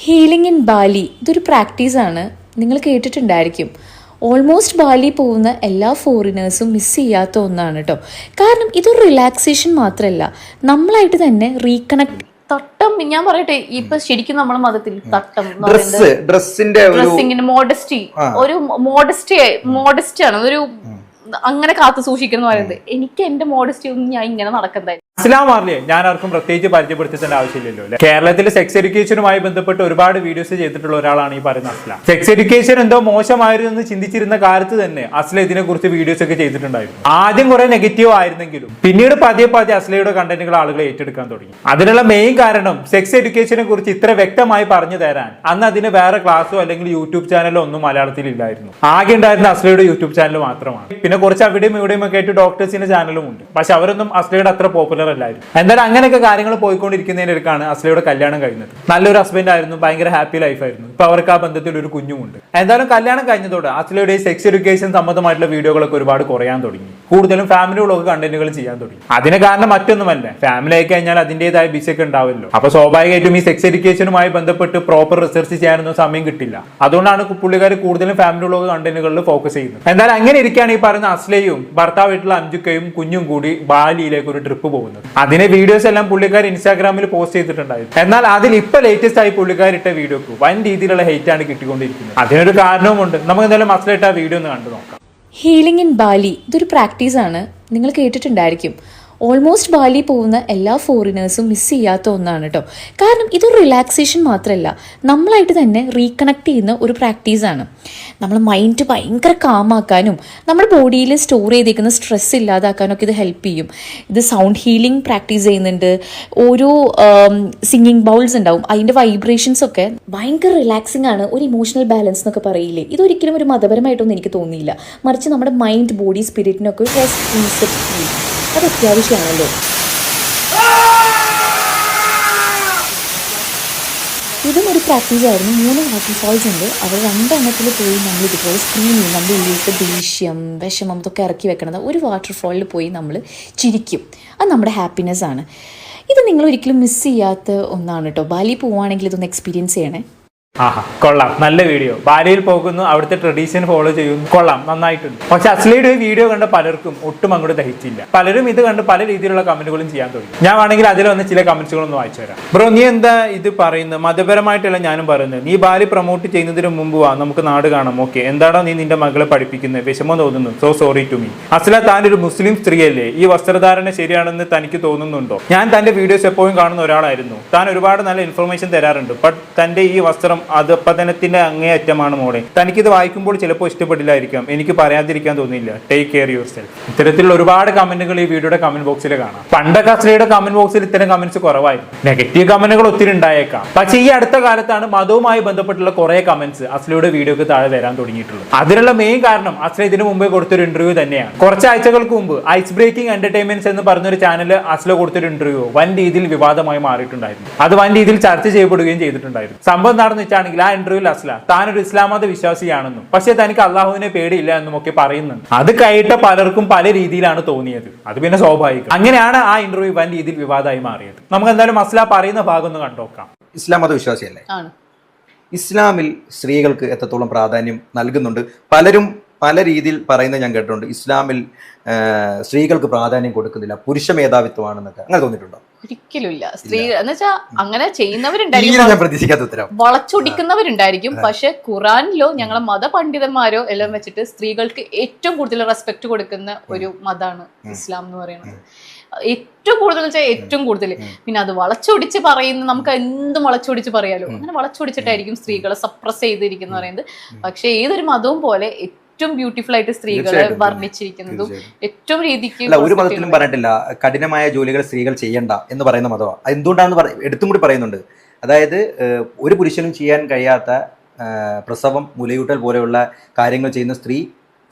Healing in Bali ഇതൊരു പ്രാക്ടീസാണ്. നിങ്ങൾ കേട്ടിട്ടുണ്ടായിരിക്കും. Almost Bali പോകുന്ന എല്ലാ ഫോറിനേഴ്സും മിസ് ചെയ്യാത്ത ഒന്നാണ് കേട്ടോ. കാരണം ഇതൊരു റിലാക്സേഷൻ മാത്രമല്ല, നമ്മളായിട്ട് തന്നെ റീകണക്ട്. തട്ടം ഞാൻ പറയട്ടെ, ഇപ്പൊ ശരിക്കും നമ്മുടെ മതത്തിൽ തട്ടം ഡ്രസ്സിന്റെ മോഡസ്റ്റി, ഒരു മോഡസ്റ്റി ആണ് ഒരു അങ്ങനെ കാത്തു സൂക്ഷിക്കുന്ന പറയുന്നത്. എനിക്ക് എന്റെ മോഡസ്റ്റി ഒന്നും ഞാൻ ഇങ്ങനെ നടക്കുന്നതായിരുന്നു. അസ്സലാം മാറില്ലേ, ഞാൻ ആർക്കും പ്രത്യേകിച്ച് പരിചയപ്പെടുത്തേണ്ട ആവശ്യമില്ലല്ലോ അല്ലെ. കേരളത്തിൽ സെക്സ് എഡ്യൂക്കേഷനുമായി ബന്ധപ്പെട്ട് ഒരുപാട് വീഡിയോസ് ചെയ്തിട്ടുള്ള ഒരാളാണ് ഈ പറയുന്ന അസ്ലാം. സെക്സ് എഡ്യൂക്കേഷൻ എന്തോ മോശമായിരുന്നു എന്ന് ചിന്തിച്ചിരുന്ന കാലത്ത് തന്നെ അസ്ല ഇതിനെ കുറിച്ച് വീഡിയോസ് ഒക്കെ ചെയ്തിട്ടുണ്ടായിരുന്നു. ആദ്യം കുറെ നെഗറ്റീവ് ആയിരുന്നെങ്കിലും പിന്നീട് പതിയെ അസ്ലയുടെ കണ്ടന്റുകൾ ആളുകൾ ഏറ്റെടുക്കാൻ തുടങ്ങി. അതിനുള്ള മെയിൻ കാരണം സെക്സ് എഡ്യൂക്കേഷനെ കുറിച്ച് ഇത്ര വ്യക്തമായി പറഞ്ഞു തരാൻ അന്ന് അതിന് വേറെ ക്ലാസ്സോ അല്ലെങ്കിൽ യൂട്യൂബ് ചാനലോ ഒന്നും മലയാളത്തിൽ ഇല്ലായിരുന്നു. ആകെ ഉണ്ടായിരുന്ന അസ്ലയുടെ യൂട്യൂബ് ചാനൽ മാത്രമാണ്. പിന്നെ കുറച്ച് അവിടെയും ഇവിടെയും ഒക്കെ ആയിട്ട് ഡോക്ടേഴ്സിന്റെ ചാനലും ഉണ്ട്. പക്ഷെ അവരൊന്നും അസ്ലയുടെ അത്ര പോപ്പുലർ അല്ലായിരുന്നു. എന്തായാലും അങ്ങനെയൊക്കെ കാര്യങ്ങൾ പോയിക്കൊണ്ടിരിക്കുന്നതിനൊക്കെയാണ് അസ്ലയുടെ കല്യാണം കഴിഞ്ഞത്. നല്ലൊരു ഹസ്ബൻഡ് ആയിരുന്നു, ഭയങ്കര ഹാപ്പി ലൈഫായിരുന്നു. ഇപ്പൊ അവർക്ക് ആ ബന്ധത്തിൽ ഒരു കുഞ്ഞുമുണ്ട്. എന്തായാലും കല്യാണം കഴിഞ്ഞതോടെ അസ്ലയുടെ സെക്സ് എഡ്യൂക്കേഷൻ സംബന്ധമായിട്ടുള്ള വീഡിയോകളൊക്കെ ഒരുപാട് കുറയാൻ തുടങ്ങി. കൂടുതലും ഫാമിലികളൊക്കെ കണ്ടന്റുകൾ ചെയ്യാൻ തുടങ്ങി. അതിന് കാരണം മറ്റൊന്നുമല്ല, ഫാമിലി ആയി കഴിഞ്ഞാൽ അതിന്റേതായ ബിസിയൊക്കെ ഉണ്ടാവുമല്ലോ. അപ്പൊ സ്വാഭാവികമായിട്ടും ഈ സെക്സ് എഡ്യൂക്കേഷനുമായി ബന്ധപ്പെട്ട് പ്രോപ്പർ റിസർച്ച് ചെയ്യാനൊന്നും സമയം കിട്ടില്ല. അതുകൊണ്ടാണ് പുള്ളിക്കാർ കൂടുതലും ഫാമിലികളൊക്കെ കണ്ടന്റുകളിൽ ഫോക്കസ് ചെയ്യുന്നത്. എന്തായാലും അങ്ങനെ ഇരിക്കുകയാണ് ഈ പറയുന്ന അസ്ലയും ഭർത്താവായിട്ടുള്ള അംജുക്കയും കുഞ്ഞും കൂടി ബാലിയിലേക്ക് ഒരു ട്രിപ്പ് പോകുന്നത്. അതിനെ വീഡിയോസ് എല്ലാം പുള്ളിക്കാർ ഇൻസ്റ്റാഗ്രാമിൽ പോസ്റ്റ് ചെയ്തിട്ടുണ്ടായിരുന്നു. എന്നാൽ അതിൽ ഇപ്പൊ ലേറ്റസ്റ്റ് ആയി പുള്ളിക്കാർ ഇട്ട വീഡിയോക്ക് വൻ രീതിയിലുള്ള ഹെയ്റ്റ് ആണ് കിട്ടിക്കൊണ്ടിരിക്കുന്നത്. അതിനൊരു കാരണവുമുണ്ട്. നമുക്ക് എന്തായാലും അസ്ല ഇട്ട വീഡിയോ ഒന്ന് കണ്ടു നോക്കാം. ഹീലിംഗ് ഇൻ ബാലി ഇതൊരു പ്രാക്ടീസാണ്. നിങ്ങൾ കേട്ടിട്ടുണ്ടായിരിക്കും. ഓൾമോസ്റ്റ് ബാലി പോകുന്ന എല്ലാ ഫോറിനേഴ്സും മിസ് ചെയ്യാത്ത ഒന്നാണ് കേട്ടോ. കാരണം ഇതൊരു റിലാക്സേഷൻ മാത്രമല്ല, നമ്മളായിട്ട് തന്നെ റീകണക്ട് ചെയ്യുന്ന ഒരു പ്രാക്ടീസാണ്. നമ്മൾ മൈൻഡ് ഭയങ്കര കാമാക്കാനും നമ്മുടെ ബോഡിയിൽ സ്റ്റോർ ചെയ്തേക്കുന്ന സ്ട്രെസ് ഇല്ലാതാക്കാനൊക്കെ ഇത് ഹെൽപ്പ് ചെയ്യും. ഇത് സൗണ്ട് ഹീലിംഗ് പ്രാക്ടീസ് ചെയ്യുന്നുണ്ട്. ഓരോ സിംഗിങ് ബൗൾസ് ഉണ്ടാവും, അതിൻ്റെ വൈബ്രേഷൻസ് ഒക്കെ ഭയങ്കര റിലാക്സിങ് ആണ്. ഒരു ഇമോഷണൽ ബാലൻസ് എന്നൊക്കെ പറയില്ലേ, ഇതൊരിക്കലും ഒരു മതപരമായിട്ടൊന്നും എനിക്ക് തോന്നിയില്ല. മറിച്ച് നമ്മുടെ മൈൻഡ് ബോഡി സ്പിരിറ്റിനൊക്കെ ഒരു റെസ്റ്റ് ചെയ്യും. അത് അത്യാവശ്യമാണല്ലോ. ഇതും ഒരു പ്രാക്ടീസ് ആയിരുന്നു. 3 വാട്ടർഫാൾസ് ഉണ്ട്. അവർ 2 എണ്ണത്തിൽ പോയി നമ്മൾ ഇതുപോലെ സ്ക്രീൻ ചെയ്യും. നമ്മുടെ ഉള്ളിലത്തെ ദേഷ്യം, വിഷമം ഇതൊക്കെ ഇറക്കി വെക്കണത്. ഒരു വാട്ടർഫാളിൽ പോയി നമ്മൾ ചിരിക്കും. അത് നമ്മുടെ ഹാപ്പിനെസ് ആണ്. ഇത് നിങ്ങൾ ഒരിക്കലും മിസ് ചെയ്യാത്ത ഒന്നാണ് കേട്ടോ. ബാലി പോവുകയാണെങ്കിൽ ഇതൊന്ന് എക്സ്പീരിയൻസ് ചെയ്യണേ. ആഹാ, കൊള്ളാം, നല്ല വീഡിയോ. ബാലിയിൽ പോകുന്നു, അവിടുത്തെ ട്രഡീഷൻ ഫോളോ ചെയ്യുന്നു, കൊള്ളാം, നന്നായിട്ടുണ്ട്. പക്ഷെ അസ്ലയുടെ വീഡിയോ കണ്ട പലർക്കും ഒട്ടും അങ്ങോട്ട് ദഹിച്ചില്ല. പലരും ഇത് കണ്ട് പല രീതിയിലുള്ള കമന്റുകളും ചെയ്യാൻ തുടങ്ങി. ഞാൻ വേണമെങ്കിൽ അതിൽ വന്ന് ചില കമന്റ്സുകളൊന്ന് വായിച്ചു തരാം. ബ്രോ, നീ എന്താ ഇത് പറയുന്നത്? മതപരമായിട്ടല്ല ഞാനും പറയുന്നത്. നീ ബാലി പ്രൊമോട്ട് ചെയ്യുന്നതിന് മുമ്പ് വാ, നമുക്ക് നാട് കാണാം. ഓക്കെ, എന്താണോ നീ നിന്റെ മകളെ പഠിപ്പിക്കുന്നത്? വിഷമം തോന്നുന്നു. So sorry to me. Asla, താൻ ഒരു മുസ്ലിം സ്ത്രീയല്ലേ? ഈ വസ്ത്രധാരണ ശരിയാണെന്ന് തനിക്ക് തോന്നുന്നുണ്ടോ? ഞാൻ തന്റെ വീഡിയോസ് എപ്പോഴും കാണുന്ന ഒരാളായിരുന്നു. താൻ ഒരുപാട് നല്ല ഇൻഫർമേഷൻ തരാറുണ്ട്. ബട്ട് തന്റെ ഈ വസ്ത്രം അത് പതനത്തിന്റെ അങ്ങേയറ്റമാണ് മോളെ. തനിക്കിത് വായിക്കുമ്പോൾ ചിലപ്പോൾ ഇഷ്ടപ്പെടില്ലായിരിക്കാം. എനിക്ക് പറയാതിരിക്കാൻ തോന്നിയില്ല. Take care your self. ഇത്തരത്തിലുള്ള ഒരുപാട് കമന്റുകൾ ഈ വീഡിയോയുടെ കമന്റ് ബോക്സിൽ കാണാം. പണ്ടൊക്കെ അസ്ലയുടെ കമന്റ് ബോക്സിൽ ഇത്തരം കമന്റ്സ് കുറവായിരുന്നു. നെഗറ്റീവ് കമന്റുകൾ ഒത്തിരി ഉണ്ടായേക്കാം. പക്ഷേ ഈ അടുത്ത കാലത്താണ് മതവുമായി ബന്ധപ്പെട്ടുള്ള കുറെ കമന്റ്സ് അസ്ലയുടെ വീഡിയോക്ക് താഴെ വരാൻ തുടങ്ങിയിട്ടുള്ളത്. അതിനുള്ള മെയിൻ കാരണം അസ്ല ഇതിനു മുമ്പേ കൊടുത്തൊരു ഇന്റർവ്യൂ തന്നെയാണ്. കുറച്ച് ആഴ്ചകൾക്ക് മുമ്പ് ഐസ് ബ്രേക്കിംഗ് എന്റർടൈൻമെന്റ്സ് എന്ന് പറഞ്ഞൊരു ചാനൽ അസ്ല കൊടുത്തൊരു ഇന്റർവ്യൂ വൻ രീതിയിൽ വിവാദമായി മാറിയിട്ടുണ്ടായിരുന്നു. അത് വൻ രീതിയിൽ ചർച്ച ചെയ്യപ്പെടുകയും ചെയ്തിട്ടുണ്ടായിരുന്നു. സംഭവം നടന്നു വെച്ചാണെങ്കിൽ ആ ഇന്റർവ്യൂവിൽ അസ്ല താനൊരു ഇസ്ലാം മത വിശ്വാസിയാണെന്നും പക്ഷെ തനിക്ക് അള്ളാഹുവിനെ പേടിയില്ല എന്നും ഒക്കെ പറയുന്നുണ്ട്. അത് കേട്ട പലർക്കും പല രീതിയിലാണ് തോന്നിയത്. അത് പിന്നെ സ്വാഭാവികം. അങ്ങനെയാണ് ആ ഇന്റർവ്യൂ വൻ രീതിയിൽ വിവാദമായി മാറിയത്. നമുക്ക് എന്തായാലും അസ്ല പറയുന്ന ഭാഗം ഒന്ന് കണ്ടോക്കാം. ഇസ്ലാം മത വിശ്വാസിയല്ലേ? ഇസ്ലാമിൽ സ്ത്രീകൾക്ക് എത്രത്തോളം പ്രാധാന്യം നൽകുന്നുണ്ട്? പലരും പല രീതിയിൽ പറയുന്നത് ഞാൻ കേട്ടിട്ടുണ്ട്. ഇസ്ലാമിൽ സ്ത്രീകൾക്ക് പ്രാധാന്യം കൊടുക്കുന്നില്ല, പുരുഷ മേധാവിത്വമാണെന്നൊക്കെ. അങ്ങനെ തോന്നിയിട്ടുണ്ടോ? ഒരിക്കലും ഇല്ല. സ്ത്രീ എന്ന് വെച്ചാൽ അങ്ങനെ ചെയ്യുന്നവരുണ്ടായിരിക്കും, വളച്ചൊടിക്കുന്നവരുണ്ടായിരിക്കും. പക്ഷെ ഖുറാനിലോ ഞങ്ങളെ മതപണ്ഡിതന്മാരോ എല്ലാം വെച്ചിട്ട് സ്ത്രീകൾക്ക് ഏറ്റവും കൂടുതൽ റെസ്പെക്ട് കൊടുക്കുന്ന ഒരു മതമാണ് ഇസ്ലാം എന്ന് പറയുന്നത്. ഏറ്റവും കൂടുതൽ വെച്ചാൽ ഏറ്റവും കൂടുതൽ. പിന്നെ അത് വളച്ചൊടിച്ച് പറയുന്ന, നമുക്ക് എന്തും വളച്ചൊടിച്ച് പറയാലോ. അങ്ങനെ വളച്ചൊടിച്ചിട്ടായിരിക്കും സ്ത്രീകളെ സപ്രസ് ചെയ്തിരിക്കുന്ന പറയുന്നത്. പക്ഷെ ഏതൊരു മതവും പോലെ ഏറ്റവും ബ്യൂട്ടിഫുൾ ആയിട്ട് സ്ത്രീകളെ വർണ്ണിച്ചിരിക്കുന്നതും ഏറ്റവും രീതിക്ക് ഒരു മതത്തിലും പറഞ്ഞിട്ടില്ല കഠിനമായ ജോലികൾ സ്ത്രീകൾ ചെയ്യണ്ട എന്ന് പറയുന്ന മതമാണ്. എന്തുകൊണ്ടാണെന്ന് എടുത്തും കൂടി പറയുന്നുണ്ട്. അതായത് ഒരു പുരുഷനും ചെയ്യാൻ കഴിയാത്ത പ്രസവം, മുലയൂട്ടൽ പോലെയുള്ള കാര്യങ്ങൾ ചെയ്യുന്ന സ്ത്രീ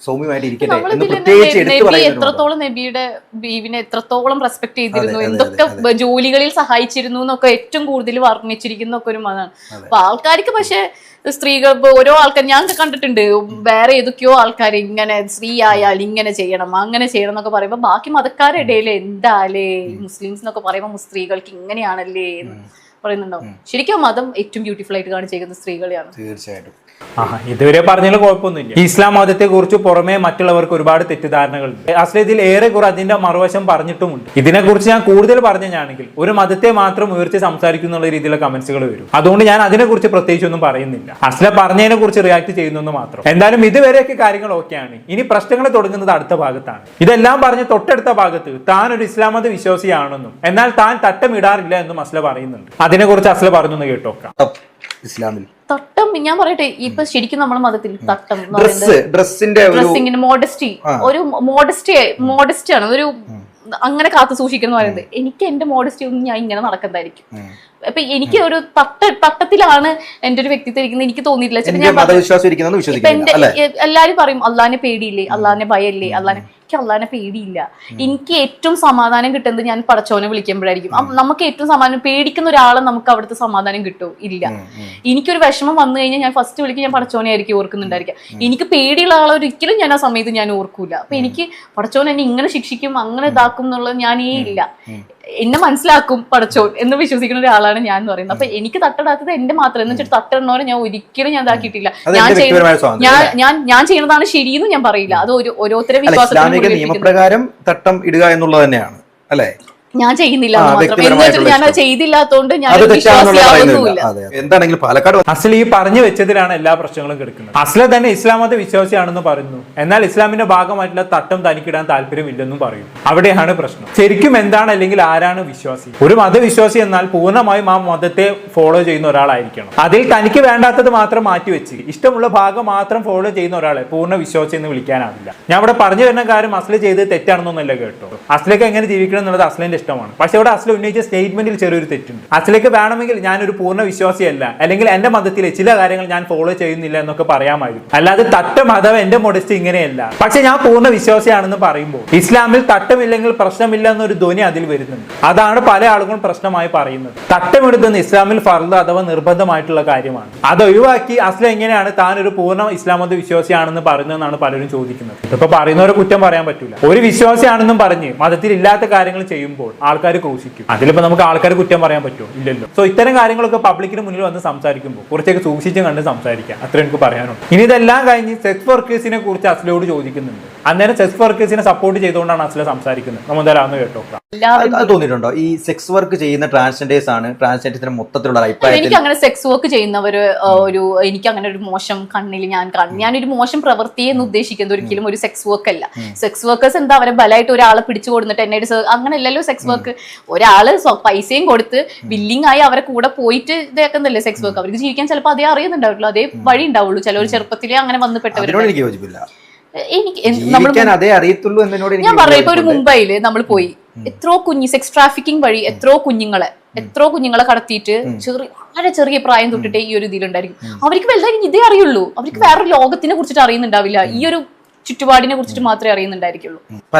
സൗമ്യമായിട്ട് ഇരിക്കട്ടെ എന്ന് പ്രത്യേകിച്ച് എടുത്തു പറയുന്നു. എത്രത്തോളം നബിയുടെ ബീവിനെ എത്രത്തോളം റെസ്പെക്ട് ചെയ്തിരുന്നു, എന്തൊക്കെ ജോലികളിൽ സഹായിച്ചിരുന്നു എന്നൊക്കെ ഏറ്റവും കൂടുതൽ വർണ്ണിച്ചിരിക്കുന്ന ഒക്കെ ഒരു മതമാണ്. അപ്പൊ ആൾക്കാർക്ക് പക്ഷെ സ്ത്രീകൾ ഓരോ ആൾക്കാർ ഞാൻ കണ്ടിട്ടുണ്ട്, വേറെ ഏതൊക്കെയോ ആൾക്കാർ ഇങ്ങനെ സ്ത്രീ ആയാൽ ഇങ്ങനെ ചെയ്യണം അങ്ങനെ ചെയ്യണം എന്നൊക്കെ പറയുമ്പോൾ ബാക്കി മതക്കാരുടെ ഇടയിൽ എന്താലേ മുസ്ലിംസ് എന്നൊക്കെ പറയുമ്പോൾ സ്ത്രീകൾക്ക് ഇങ്ങനെയാണല്ലേ. പറയുന്നുണ്ടാവും. ശരിക്കും മതം ഏറ്റവും ബ്യൂട്ടിഫുൾ ആയിട്ട് കാണിച്ചേക്കുന്ന സ്ത്രീകളെയാണ്. തീർച്ചയായിട്ടും. ഇതുവരെ പറഞ്ഞാലും കുഴപ്പമൊന്നുമില്ല. ഇസ്ലാം മതത്തെ കുറിച്ച് പുറമെ മറ്റുള്ളവർക്ക് ഒരുപാട് തെറ്റിദ്ധാരണകളുണ്ട്. അസ്ല ഇതിൽ ഏറെക്കുറെ അതിന്റെ മറുവശം പറഞ്ഞിട്ടുമുണ്ട്. ഇതിനെക്കുറിച്ച് ഞാൻ കൂടുതൽ പറഞ്ഞാണെങ്കിൽ ഒരു മതത്തെ മാത്രം ഉയർത്തി സംസാരിക്കുന്ന രീതിയിലുള്ള കമന്റ്സുകൾ വരും. അതുകൊണ്ട് ഞാൻ അതിനെക്കുറിച്ച് പ്രത്യേകിച്ചൊന്നും പറയുന്നില്ല. അസ്ല പറഞ്ഞതിനെ കുറിച്ച് റിയാക്ട് ചെയ്യുന്നു മാത്രം. എന്തായാലും ഇതുവരെയൊക്കെ കാര്യങ്ങൾ ഓക്കെയാണ്. ഇനി പ്രശ്നങ്ങൾ തുടങ്ങുന്നത് അടുത്ത ഭാഗത്താണ്. ഇതെല്ലാം പറഞ്ഞ് തൊട്ടടുത്ത ഭാഗത്ത് താൻ ഒരു ഇസ്ലാം മത വിശ്വാസിയാണെന്നും എന്നാൽ താൻ തട്ടമിടാറില്ല എന്നും അസ്ല പറയുന്നുണ്ട്. അതിനെക്കുറിച്ച് അസ്ല പറഞ്ഞൊന്ന് കേട്ടോക്കാം. ഇസ്ലാമിൽ തട്ടം ഞാൻ പറയട്ടെ, ഇപ്പൊ ശരിക്കും നമ്മുടെ മതത്തിൽ തട്ടം ഡ്രസ്സിന്റെ മോഡസ്റ്റി ഒരു മോഡസ്റ്റി ആണ് ഒരു അങ്ങനെ കാത്തു സൂക്ഷിക്കുന്ന പറയുന്നത്. എനിക്ക് എന്റെ മോഡസ്റ്റി ഒന്നും ഞാൻ ഇങ്ങനെ നടക്കുന്നതായിരിക്കും. അപ്പൊ എനിക്ക് ഒരു തട്ടത്തിലാണ് എന്റെ ഒരു വ്യക്തിത്വം ഇരിക്കുന്നത് എനിക്ക് തോന്നിയിട്ടില്ല. എല്ലാരും പറയും അള്ളാഹിനെ പേടിയില്ലേ, അള്ളാഹിനെ ഭയല്ലേ, എനിക്ക് അള്ളാഹിനെ പേടിയില്ല. എനിക്ക് ഏറ്റവും സമാധാനം കിട്ടുന്നത് ഞാൻ പടച്ചോനെ വിളിക്കുമ്പോഴായിരിക്കും. നമുക്ക് ഏറ്റവും സമാധാനം പേടിക്കുന്ന ഒരാളെ നമുക്ക് അവിടുത്തെ സമാധാനം കിട്ടുമോ? ഇല്ല. എനിക്കൊരു വിഷമം വന്നു കഴിഞ്ഞാൽ ഞാൻ ഫസ്റ്റ് വിളിക്കും ഞാൻ പടച്ചോനെ ആയിരിക്കും ഓർക്കുന്നുണ്ടായിരിക്കാം. എനിക്ക് പേടിയുള്ള ആളെ ഒരിക്കലും ഞാൻ ആ സമയത്ത് ഞാൻ ഓർക്കൂല. അപ്പൊ എനിക്ക് പടച്ചോൻ എന്നെ ഇങ്ങനെ ശിക്ഷിക്കും അങ്ങനെ ഇതാക്കും എന്നുള്ളത് ഞാനേ ഇല്ല. എന്നെ മനസ്സിലാക്കും പടച്ചോൻ എന്ന് വിശ്വസിക്കുന്ന ഒരാളാണ് ഞാൻ എന്ന് പറയുന്നത്. അപ്പൊ എനിക്ക് തട്ടിടാത്തത് എന്റെ മാത്രം എന്ന് വെച്ചിട്ട് തട്ടിടുന്നവരെ ഞാൻ ഒരിക്കലും ഞാൻ ഇതാക്കിയിട്ടില്ല. ഞാൻ ചെയ്യുന്നതാണ് ശരിയെന്ന് ഞാൻ പറയില്ല. അത് ഓരോരുത്തരെ വിശ്വാസത്തിന് നിയമപ്രകാരം തട്ടം ഇടുക എന്നുള്ളത് തന്നെയാണ് അല്ലേ? ഞാൻ ചെയ്യുന്നില്ല ഞാൻ ചെയ്തില്ലാത്തോണ്ട് ഞാൻ എന്താണെങ്കിലും പാലക്കാട് അസ്ല ഈ പറഞ്ഞു വെച്ചതിലാണ് എല്ലാ പ്രശ്നങ്ങളും കിടക്കുന്നത്. അസ്ല തന്നെ ഇസ്ലാം മത വിശ്വാസിയാണെന്ന് പറയുന്നു. എന്നാൽ ഇസ്ലാമിന്റെ ഭാഗമായിട്ടുള്ള തട്ടം തനിക്കിടാൻ താല്പര്യമില്ലെന്നും പറയും. അവിടെയാണ് പ്രശ്നം. ശരിക്കും എന്താണ് അല്ലെങ്കിൽ ആരാണ് വിശ്വാസി? ഒരു മതവിശ്വാസി എന്നാൽ പൂർണ്ണമായും ആ മതത്തെ ഫോളോ ചെയ്യുന്ന ഒരാളായിരിക്കണം. അതിൽ തനിക്ക് വേണ്ടാത്തത് മാത്രം മാറ്റിവെച്ച് ഇഷ്ടമുള്ള ഭാഗം മാത്രം ഫോളോ ചെയ്യുന്ന ഒരാളെ പൂർണ്ണ വിശ്വാസി എന്ന് വിളിക്കാനാവില്ല. ഞാൻ ഇവിടെ പറഞ്ഞു വരുന്ന കാര്യം അസ്ല ചെയ്ത് തെറ്റാണെന്നൊന്നല്ല കേട്ടോ. അസ്ലക്ക് എങ്ങനെ ജീവിക്കണം എന്നുള്ളത് അസ്ലിന്റെ ഇഷ്ടമാണ്. പക്ഷെ ഇവിടെ അസ്ല ഉന്നയിച്ച സ്റ്റേറ്റ്മെന്റിൽ ചെറിയൊരു തെറ്റുണ്ട്. അസ്ലക്ക് വേണമെങ്കിൽ ഞാനൊരു പൂർണ്ണ വിശ്വാസിയല്ല അല്ലെങ്കിൽ എന്റെ മതത്തിലെ ചില കാര്യങ്ങൾ ഞാൻ ഫോളോ ചെയ്യുന്നില്ല എന്നൊക്കെ പറയാമായിരുന്നു. അല്ലാതെ തട്ടം അഥവാ എന്റെ മൊഡസ്റ്റി ഇങ്ങനെയല്ല. പക്ഷെ ഞാൻ പൂർണ്ണ വിശ്വാസിയാണെന്ന് പറയുമ്പോൾ ഇസ്ലാമിൽ തട്ടമില്ലെങ്കിൽ പ്രശ്നമില്ല എന്നൊരു ധ്വനി അതിൽ വരുന്നുണ്ട്. അതാണ് പല ആളുകളും പ്രശ്നമായി പറയുന്നത്. തട്ടമെടുക്കുന്ന ഇസ്ലാമിൽ ഫർദ് അഥവാ നിർബന്ധമായിട്ടുള്ള കാര്യമാണ്. അത് ഒഴിവാക്കി അസ്ല എങ്ങനെയാണ് താൻ ഒരു പൂർണ്ണ ഇസ്ലാം മത വിശ്വാസിയാണെന്ന് പറയുന്നതെന്നാണ് പലരും ചോദിക്കുന്നത്. ഇതിപ്പോ പറയുന്നവരെ കുറ്റം പറയാൻ പറ്റില്ല. ഒരു വിശ്വാസിയാണെന്നും പറഞ്ഞ് മതത്തിൽ ഇല്ലാത്ത കാര്യങ്ങൾ ചെയ്യുമ്പോൾ ആൾക്കാർ ക്രൂശിക്കും. അതിലിപ്പോ നമുക്ക് ആൾക്കാർ കുറ്റം പറയാൻ പറ്റുമോ? ഇല്ലല്ലോ. സോ ഇത്തരം കാര്യങ്ങളൊക്കെ പബ്ലിക്കിന് മുന്നിൽ വന്ന് സംസാരിക്കുമ്പോൾ കുറച്ചൊക്കെ സൂക്ഷിച്ചും കണ്ട് സംസാരിക്കാം. അത്ര എനിക്ക് പറയാനുണ്ട്. ഇനി ഇതെല്ലാം കഴിഞ്ഞ് സെക്സ് വർക്കേഴ്സിനെ കുറിച്ച് അസ്ലയോട് ചോദിക്കുന്നുണ്ട്. അന്നേരം സെക്സ് വർക്കേഴ്സിനെ സപ്പോർട്ട് ചെയ്തുകൊണ്ടാണ് അസ്ല സംസാരിക്കുന്നത്. നമ്മൾ എന്തായാലും കേട്ടോക്കാം. തോന്നിയിട്ടുണ്ടോ ഈ സെക്സ് വർക്ക് ചെയ്യുന്ന ട്രാൻസ്ജെൻഡേഴ്സ് ആണ് ട്രാൻസ്ജെൻഡേഴ്സിന് മൊത്തത്തിലുള്ള അഭിപ്രായം? എനിക്ക് അങ്ങനെ സെക്സ് വർക്ക് ചെയ്യുന്നവര് എനിക്ക് അങ്ങനെ ഒരു മോശം കണ്ണിൽ ഞാനൊരു മോശം പ്രവൃത്തിയെ എന്ന് ഉദ്ദേശിക്കുന്നത് ഒരിക്കലും ഒരു സെക്സ് വർക്ക് അല്ല. സെക്സ് വർക്കേഴ്സ് എന്താ അവരെ ബലമായിട്ട് ഒരാളെ പിടിച്ചു കൊടുത്തിട്ട് എന്നെ അങ്ങനെയല്ലല്ലോ സെക്സ് വർക്ക്. ഒരാള് പൈസയും കൊടുത്ത് ബില്ലിംഗ് ആയി അവരെ കൂടെ പോയിട്ട് ഇതാക്കുന്നല്ലേ സെക്സ് വർക്ക്. അവർക്ക് ജീവിക്കാൻ ചിലപ്പോൾ അതേ അറിയുന്നുണ്ടാവുള്ളൂ, അതേ വഴി ഉണ്ടാവുള്ളൂ. ചിലർ ചെറുപ്പത്തിലേ അങ്ങനെ വന്ന് പെട്ടവർ. ഞാൻ പറയാം, ഇപ്പൊ ഒരു മുംബൈയില് നമ്മൾ പോയി എത്രയോ സെക്സ് ട്രാഫിക്കിംഗ് വഴി എത്രയോ കുഞ്ഞുങ്ങളെ കടത്തിയിട്ട് വളരെ ചെറിയ പ്രായം തൊട്ടിട്ടേ ഈ ഒരു ഇതിലുണ്ടായിരിക്കും. അവർക്ക് വലുതായി ഇതേ അറിയുള്ളൂ. അവർക്ക് വേറൊരു ലോകത്തിനെ കുറിച്ചിട്ട് അറിയുന്നുണ്ടാവില്ല. ഈ ഒരു ചുറ്റുപാടിനെ കുറിച്ചിട്ട് മാത്രമേ അറിയുന്നുണ്ടായിരിക്കുള്ളൂ.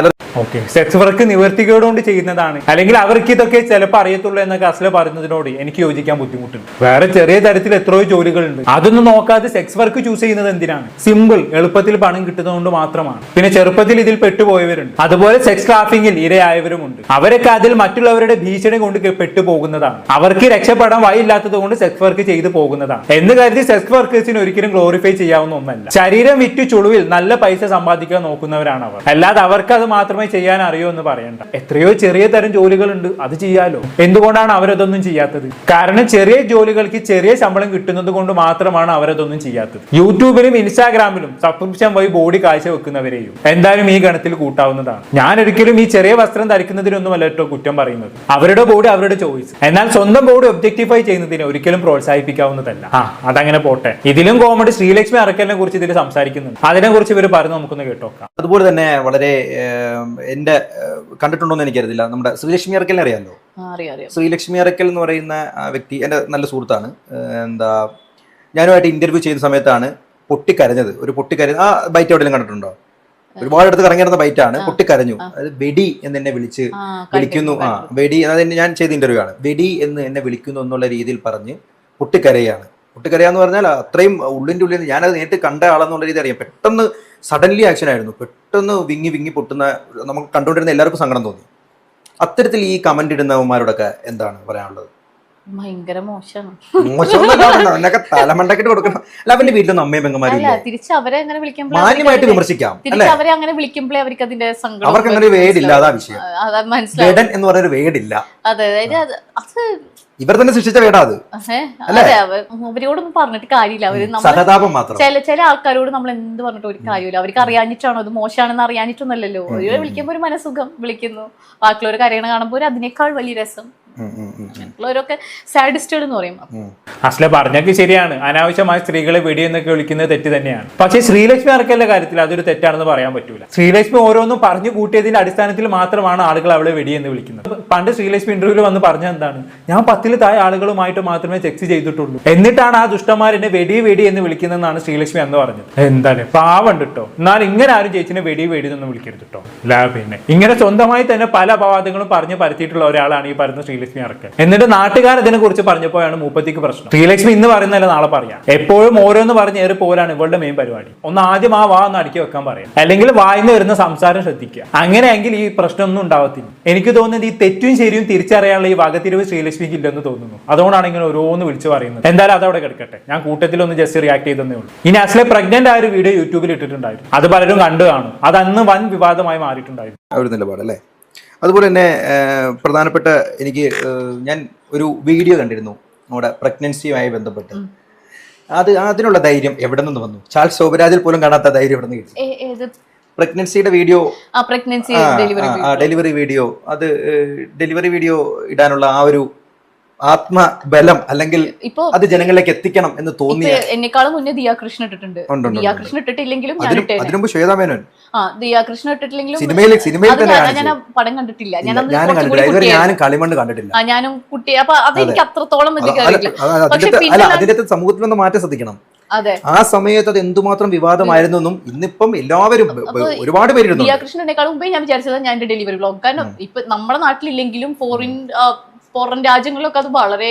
ഓക്കെ, സെക്സ് വർക്ക് നിവർത്തികേടുകൊണ്ട് ചെയ്യുന്നതാണ് അല്ലെങ്കിൽ അവർക്ക് ഇതൊക്കെ ചിലപ്പോൾ അറിയത്തുള്ളൂ എന്നൊക്കെ അസ്ല പറയുന്നതിനോട് എനിക്ക് യോജിക്കാൻ ബുദ്ധിമുട്ടുണ്ട്. വേറെ ചെറിയ തരത്തിൽ എത്രയോ ജോലികളുണ്ട്. അതൊന്നും നോക്കാതെ സെക്സ് വർക്ക് ചൂസ് ചെയ്യുന്നത് എന്തിനാണ്? സിമ്പിൾ, എളുപ്പത്തിൽ പണം കിട്ടുന്നതുകൊണ്ട് മാത്രമാണ്. പിന്നെ ചെറുപ്പത്തിൽ ഇതിൽ പെട്ടുപോയവരുണ്ട്. അതുപോലെ സെക്സ് ട്രാഫിക്കിൽ ഇരയായവരുമുണ്ട്. അവരൊക്കെ അതിൽ മറ്റുള്ളവരുടെ ഭീഷണി കൊണ്ട് പെട്ടുപോകുന്നതാണ്. അവർക്ക് രക്ഷപ്പെടാൻ വഴിയില്ലാത്തത് കൊണ്ട് സെക്സ് വർക്ക് ചെയ്തു പോകുന്നതാണ്. എന്ന് കരുതി സെക്സ് വർക്കേഴ്സിന് ഒരിക്കലും ഗ്ലോറിഫൈ ചെയ്യാവുന്ന ഒന്നല്ല. ശരീരം വിറ്റ് ചുളുവിൽ നല്ല പൈസ സമ്പാദിക്കാൻ നോക്കുന്നവരാണ് അവർ. അല്ലാതെ അവർക്ക് അത് മാത്രമേ ചെയ്യാൻ അറിയോ എന്ന് പറയണ്ട. എത്രയോ ചെറിയ തരം ജോലികളുണ്ട്, അത് ചെയ്യാലോ. എന്തുകൊണ്ടാണ് അവരതൊന്നും ചെയ്യാത്തത്? കാരണം ചെറിയ ജോലികൾക്ക് ചെറിയ ശമ്പളം കിട്ടുന്നത് കൊണ്ട് മാത്രമാണ് അവരതൊന്നും ചെയ്യാത്തത്. യൂട്യൂബിലും ഇൻസ്റ്റാഗ്രാമിലും സബ്സ്ക്രിപ്ഷൻ വഴി ബോഡി കാഴ്ചവെക്കുന്നവരെയും എന്തായാലും ഈ ഗണത്തിൽ കൂട്ടാവുന്നതാണ്. ഞാൻ ഒരിക്കലും ഈ ചെറിയ വസ്ത്രം ധരിക്കുന്നതിനൊന്നുമല്ല കേട്ടോ കുറ്റം പറയുന്നത്. അവരുടെ ബോഡി അവരുടെ ചോയ്സ്. എന്നാൽ സ്വന്തം ബോഡി ഒബ്ജക്ടിഫൈ ചെയ്യുന്നതിനെ ഒരിക്കലും പ്രോത്സാഹിപ്പിക്കാവുന്നതല്ല. അതങ്ങനെ പോട്ടെ. ഇതിലും കോമഡി ശ്രീലക്ഷ്മി അറക്കലിനെ കുറിച്ച് ഇതിൽ സംസാരിക്കുന്നുണ്ട്. അതിനെ കുറിച്ച് ഇവർ പറഞ്ഞു നമുക്കൊന്ന് കേട്ടോക്കാം. അതുപോലെ തന്നെ വളരെ എന്റെ കണ്ടിട്ടുണ്ടോന്ന് എനിക്കറിയില്ല, നമ്മുടെ ശ്രീലക്ഷ്മി അറക്കലിനെ അറിയാമല്ലോ? ശ്രീലക്ഷ്മി അറക്കൽ എന്ന് പറയുന്ന വ്യക്തി എന്റെ നല്ല സുഹൃത്താണ്. ഞാനുമായിട്ട് ഇന്റർവ്യൂ ചെയ്ത സമയത്താണ് പൊട്ടിക്കരഞ്ഞത്. ഒരു പൊട്ടിക്കരഞ്ഞ ആ ബൈറ്റ് എവിടെയും കണ്ടിട്ടുണ്ടോ? ഒരുപാട് അടുത്ത് കറങ്ങിയിരുന്ന ബൈറ്റാണ്. പൊട്ടിക്കരഞ്ഞു. അത് വെടി എന്ന് എന്നെ വിളിക്കുന്നു. വെടി, അതായത് ഞാൻ ചെയ്ത ഇന്റർവ്യൂ ആണ്. വെടി എന്ന് എന്നെ വിളിക്കുന്നു എന്നുള്ള രീതിയിൽ പറഞ്ഞ് പൊട്ടിക്കരയാണ്. പൊട്ടിക്കരയാന്ന് പറഞ്ഞാൽ അത്രയും ഉള്ളിൻ്റെ ഉള്ളിൽ ഞാനത് നേരിട്ട് കണ്ട ആളെന്നുള്ള രീതി അറിയാം. പെട്ടെന്ന് സഡൻലി ആക്ഷൻ ആയിരുന്നു. പെട്ടെന്ന് വിങ്ങി പൊട്ടുന്ന, നമുക്ക് കണ്ടുകൊണ്ടിരുന്ന എല്ലാവർക്കും സങ്കടം തോന്നി. അത്തരത്തിൽ ഈ കമന്റ് ഇടുന്നവന്മാരോടൊക്കെ എന്താണ് പറയാനുള്ളത്? ഭയങ്കര മോശമാണ്. മോശമൊക്കെ തലമണ്ടക്കിട്ട് കൊടുക്കണം. അല്ല അവന്റെ വീട്ടിലൊന്നും അമ്മയും പെങ്ങന്മാരും അല്ല, തിരിച്ച് അവരെ അങ്ങനെ വിളിക്കുമ്പോൾ മാന്യമായിട്ട് വിമർശിക്കാം. തിരിച്ച് അവരെ അങ്ങനെ വിളിക്കുമ്പോഴേ അവർക്ക് അതിന്റെ സങ്കടം, അവർക്ക് അങ്ങനെ ഒരു വേടില്ല, അതാ വിഷയം. മനസ്സിലാവും. വേടൻ എന്ന് പറയുന്ന ഒരു വേടില്ല. അതെ, അതായത് അത് ഇവർ തന്നെ സൃഷ്ടിച്ച വേടാ അത്. അതെ, അവരോടൊന്നും പറഞ്ഞിട്ട് കാര്യമില്ല. അവര് സഹതാപം മാത്രം. ചില ആൾക്കാരോട് നമ്മൾ എന്ത് പറഞ്ഞിട്ട് ഒരു കാര്യമില്ല. അവർക്ക് അറിയാഞ്ഞിട്ടാണോ അത് മോശമാണെന്ന് അറിയാഞ്ഞിട്ടൊന്നല്ലല്ലോ. ഒരു വിളിക്കുമ്പോ ഒരു മനസുഖം വിളിക്കുന്നു, ബാക്കിയുള്ളവർ കരയണ കാണുമ്പോൾ അതിനേക്കാൾ വലിയ രസം. ഓരോക്കെ സാഡിസ്റ്റുകൾ എന്ന് പറയും. അസ്ല പറഞ്ഞൊക്കെ ശരിയാണ്, അനാവശ്യമായ സ്ത്രീകളെ വെടിയെന്നൊക്കെ വിളിക്കുന്നത് തെറ്റ് തന്നെയാണ്. പക്ഷേ ശ്രീലക്ഷ്മി അറക്കലിന്റെ കാര്യത്തിൽ അതൊരു തെറ്റാണെന്ന് പറയാൻ പറ്റൂല. ശ്രീലക്ഷ്മി ഓരോന്നും പറഞ്ഞു കൂട്ടിയതിന്റെ അടിസ്ഥാനത്തിൽ മാത്രമാണ് ആളുകൾ അവളെ വെടിയെന്ന് വിളിക്കുന്നത്. പണ്ട് ശ്രീലക്ഷ്മി ഇന്റർവ്യൂവിൽ വന്ന് പറഞ്ഞ എന്താണ്, ഞാൻ 10-ൽ താഴെ ആളുകളുമായിട്ട് മാത്രമേ സെക്സ് ചെയ്തിട്ടുള്ളൂ, എന്നിട്ടാണ് ആ ദുഷ്ടന്മാരെന്നെ വെടി എന്ന് വിളിക്കുന്നതെന്നാണ് ശ്രീലക്ഷ്മി അന്ന് പറഞ്ഞത്. എന്താണ് പാവണ്ട് കേട്ടോ. എന്നാൽ ഇങ്ങനെ ആരും ചേച്ചിനെ വെടി എന്നൊന്നും വിളിക്കരുത് കേട്ടോ. പിന്നെ ഇങ്ങനെ സ്വന്തമായി തന്നെ പല അപവാദങ്ങളും പറഞ്ഞ് പരത്തിയിട്ടുള്ള ഒരാളാണ് ഈ പറയുന്ന ശ്രീലക്ഷ്മി അറക്കൽ. എന്നിട്ട് നാട്ടുകാർ ഇതിനെ കുറിച്ച് പറഞ്ഞപ്പോഴാണ് മൂപ്പത്തിക്ക് പ്രശ്നം. ശ്രീലക്ഷ്മി ഇന്ന് പറയുന്നതല്ല നാളെ പറയാം. എപ്പോഴും ഓരോന്ന് പറഞ്ഞ് ഏറി പോരാണ് ഇവളുടെ മെയിൻ പരിപാടി. ഒന്ന് ആദ്യം ആ വാ ഒന്ന് അടുക്കി വെക്കാൻ പറയാം, അല്ലെങ്കിൽ വായിന്ന് വരുന്ന സംസാരം ശ്രദ്ധിക്കുക. അങ്ങനെയെങ്കിൽ ഈ പ്രശ്നമൊന്നും ഉണ്ടാവത്തില്ല. എനിക്ക് തോന്നുന്നത് ഈ തെറ്റും ശരിയും തിരിച്ചറിയാനുള്ള ഈ വകതിരിവ് ശ്രീലക്ഷ്മിക്ക് ഇല്ലെന്ന് തോന്നുന്നു. അതുകൊണ്ടാണ് ഇങ്ങനെ ഓരോന്ന് വിളിച്ചു പറയുന്നത്. എന്തായാലും അതവിടെ കിടക്കട്ടെ. ഞാൻ കൂട്ടത്തിലൊന്ന് ജസ്റ്റ് റിയാക്ട് ചെയ്തേ ഉള്ളൂ. ഇനി അസ്ലെ പ്രഗ്നന്റ് ആയ ഒരു വീഡിയോ യൂട്യൂബിൽ ഇട്ടിട്ടുണ്ടായിരുന്നു. അത് പലരും കണ്ടു കാണും. അത് അന്ന് വൻ വിവാദമായി മാറിയിട്ടുണ്ടായിരുന്നു. ഒരു നിലപാടല്ലേ. അതുപോലെ തന്നെ പ്രധാനപ്പെട്ട എനിക്ക് ഞാൻ ഒരു വീഡിയോ കണ്ടിരുന്നു നമ്മുടെ പ്രഗ്നൻസിയുമായി ബന്ധപ്പെട്ട്. അതിനുള്ള ധൈര്യം എവിടെ നിന്ന് വന്നു? ചാൾസ് ശോഭരാജിൽ പോലും കാണാത്ത ധൈര്യം എവിടെ നിന്ന് കിട്ടി? പ്രഗ്നൻസിയുടെ വീഡിയോ, ഡെലിവറി വീഡിയോ, അത് ഡെലിവറി വീഡിയോ ഇടാനുള്ള ആ ഒരു ആത്മബലം, അല്ലെങ്കിൽ അത് ജനങ്ങളിലേക്ക് എത്തിക്കണം എന്ന് തോന്നിയ. എന്നെക്കാളും മുന്നേ ദിയാകൃഷ്ണൻ ഇട്ടിട്ടുണ്ട്. ദിയാകൃഷ്ണൻ ഇട്ടിട്ടില്ലെങ്കിലും അതിനുമ്പ് ശ്വേതാ മേനോൻ. ദിയാകൃഷ്ണൻ ഇട്ടിട്ടില്ലെങ്കിലും ഞാൻ പടം കണ്ടിട്ടില്ല. ഞാനും കളിമണ്ണ് കണ്ടിട്ടില്ല. ഞാനും കുട്ടി, അപ്പൊ അതെനിക്ക് അത്രത്തോളം അതിന്റെ സമൂഹത്തിലൊന്ന് മാറ്റം ശ്രദ്ധിക്കണം. ആ സമയത്ത് അത് എന്തുമാത്രം വിവാദമായിരുന്നു. ഇന്നിപ്പം എല്ലാവരും ഒരുപാട് പേര്. ദിയാകൃഷ്ണനേക്കാളും മുമ്പേ ഞാൻ വിചാരിച്ചത് ഞാൻ എന്റെ ഡെലിവറി വ്ലോഗ്, കാരണം ഇപ്പൊ നമ്മുടെ നാട്ടിലില്ലെങ്കിലും ഫോറിൻ രാജ്യങ്ങളിലൊക്കെ അത് വളരെ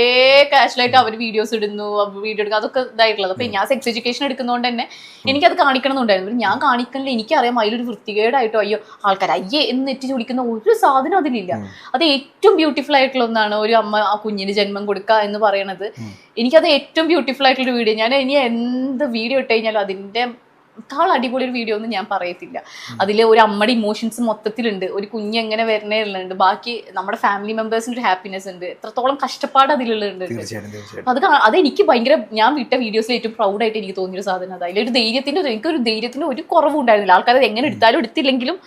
കാഷ്വലായിട്ട് അവർ വീഡിയോസ് ഇടുന്നു, വീഡിയോ എടുക്കുക, അതൊക്കെ ഇതായിട്ടുള്ളത്. അപ്പൊ ഞാൻ സെക്സ് എഡ്യൂക്കേഷൻ എടുക്കുന്നതുകൊണ്ട് തന്നെ എനിക്കത് കാണിക്കണം എന്നുണ്ടായിരുന്നു. ഞാൻ കാണിക്കണില്ല, എനിക്കറിയാം അതിലൊരു വൃത്തികേടായിട്ടോ അയ്യോ ആൾക്കാർ അയ്യേ എന്ന് നെറ്റി ചൊടിക്കുന്ന ഒരു സാധനം അതിലില്ല. അത് ഏറ്റവും ബ്യൂട്ടിഫുൾ ആയിട്ടുള്ള ഒന്നാണ് ഒരു അമ്മ ആ കുഞ്ഞിന് ജന്മം കൊടുക്കുക എന്ന് പറയണത്. എനിക്കത് ഏറ്റവും ബ്യൂട്ടിഫുൾ ആയിട്ടുള്ള വീഡിയോ. ഞാൻ ഇനി എന്ത് വീഡിയോ ഇട്ട് കഴിഞ്ഞാലും അതിന്റെ അടിപൊളി ഒരു വീഡിയോ ഒന്നും ഞാൻ പറയത്തില്ല. അതിലെ ഒരു അമ്മയുടെ ഇമോഷൻസ് മൊത്തത്തിലുണ്ട്. ഒരു കുഞ്ഞ് എങ്ങനെ വരണേലുണ്ട്, ബാക്കി നമ്മുടെ ഫാമിലി മെമ്പേഴ്സിന്റെ ഒരു ഹാപ്പിനെസ് ഉണ്ട്, എത്രത്തോളം കഷ്ടപ്പാട് അതിലുള്ളുണ്ട്. അതെനിക്ക് ഭയങ്കര, ഞാൻ വിട്ട വീഡിയോസിൽ ഏറ്റവും പ്രൗഡായിട്ട് എനിക്ക് തോന്നിയൊരു സാധനം അത്. അതിലൊരു എനിക്കൊരു ധൈര്യത്തിന് ഒരു കുറവും ഉണ്ടായിരുന്നില്ല. ആൾക്കാർ അത് എങ്ങനെ എടുത്താലും എടുത്തില്ലെങ്കിലും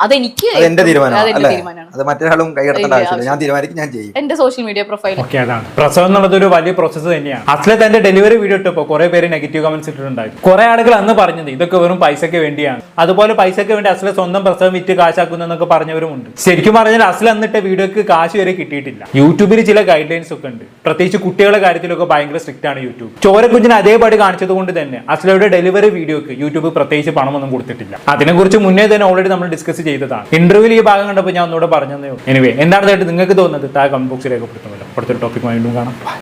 അതെനിക്ക് എന്റെ തീരുമാനമാണ്. അത് മറ്റൊരാളും കൈകടത്തേണ്ട ആവശ്യമില്ല. ഞാൻ തീരുമാനിക്കും, ഞാൻ ചെയ്യും. എന്റെ സോഷ്യൽ മീഡിയ പ്രൊഫൈൽ അതാണ്. പ്രസവം എന്നുള്ളത് ഒരു വലിയ പ്രോസസ്സ് തന്നെയാണ്. അസ്ലെ തന്റെ ഡെലിവറി വീഡിയോ ഇട്ടപ്പോൾ കുറെ പേര് നെഗറ്റീവ് കമന്റ്സ് ഇട്ടിട്ടുണ്ടായിരുന്നു. കുറെ ആളുകൾ അന്ന് പറഞ്ഞത് ഇതൊക്കെ വെറും പൈസയ്ക്ക് വേണ്ടിയാണ്, അതുപോലെ പൈസയ്ക്ക് വേണ്ടി അസ്ലെ സ്വന്തം പ്രസവം വിറ്റ് കാശാക്കുന്നൊക്കെ പറഞ്ഞവരുമുണ്ട്. ശരിക്കും പറഞ്ഞാൽ അസ്ലെ അന്നിട്ട വീഡിയോക്ക് കാശ് വരെ കിട്ടിയിട്ടില്ല. യൂട്യൂബിൽ ചില ഗൈഡ് ലൈൻസ് ഒക്കെ ഉണ്ട്. പ്രത്യേകിച്ച് കുട്ടികളുടെ കാര്യത്തിലൊക്കെ ഭയങ്കര സ്ട്രിക്റ്റ് ആണ് യൂട്യൂബ്. ചോരക്കുഞ്ഞിന് അതേപടി കാണിച്ചത് കൊണ്ട് തന്നെ അസ്ലയുടെ ഡെലിവറി വീഡിയോക്ക് യൂട്യൂബ് പ്രത്യേകിച്ച് പണമൊന്നും കൊടുത്തിട്ടില്ല. അതിനെക്കുറിച്ച് മുന്നേ തന്നെ ഓൾറെഡി നമ്മൾ ഡിസ്കസ് ചെയ്തതാണ്. ഇന്റർവ്യൂവിൽ ഈ ഭാഗം കണ്ടപ്പോൾ ഞാൻ ഒന്നുകൂടെ പറഞ്ഞതേ ഉള്ളൂ. എനിവേ, എന്താണെന്നായിട്ട് നിങ്ങൾക്ക് തോന്നുന്നത് താഴെ കമന്റ് ബോക്സിൽ രേഖപ്പെടുത്തുമല്ലോ. അടുത്തൊരു ടോപ്പിക്കുമായി വീണ്ടും കാണാം.